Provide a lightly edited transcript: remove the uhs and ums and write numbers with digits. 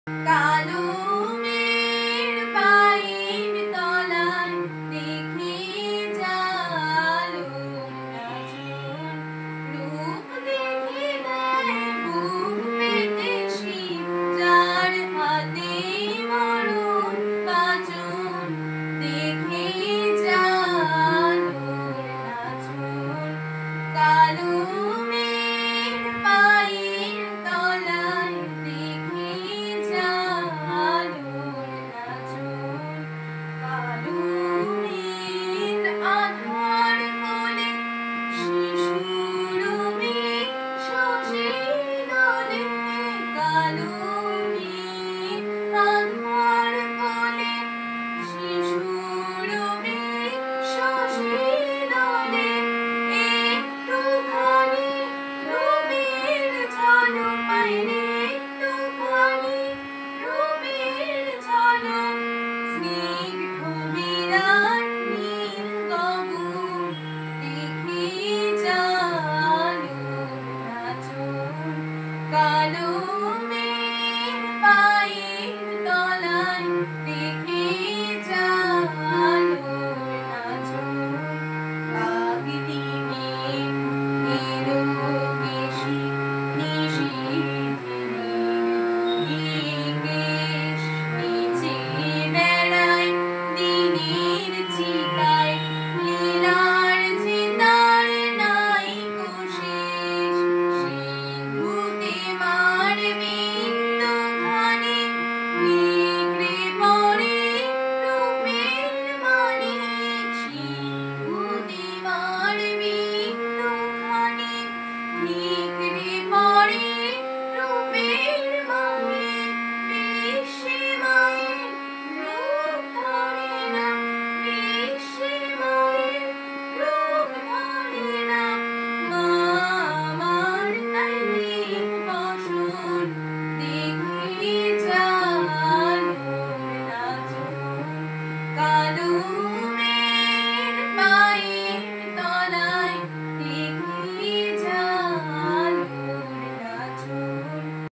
কালো মেঘ পায়ের তলায় দেখি জালো নাচন, রূপ দেখে দেয় বুক পেতে শীত, যার হাতে মরণ বাঁচন, দেখে জালো নাচন। কালো মেঘ পায়ের তলায় দেখি জালো নাচন, কালো মেঘ আধার কোলে শিশুর মেঘ শশী দোলে, কালো মেঘ আধার কোলে শিশুর মেঘ শশী দোলে। একটুখানি রূপের ঝলক পাইলে, একটুখানি রূপের ঝলক, স্নিগ্ধ বিরাট নীল গগন, দেখি জালো নাচন। কালো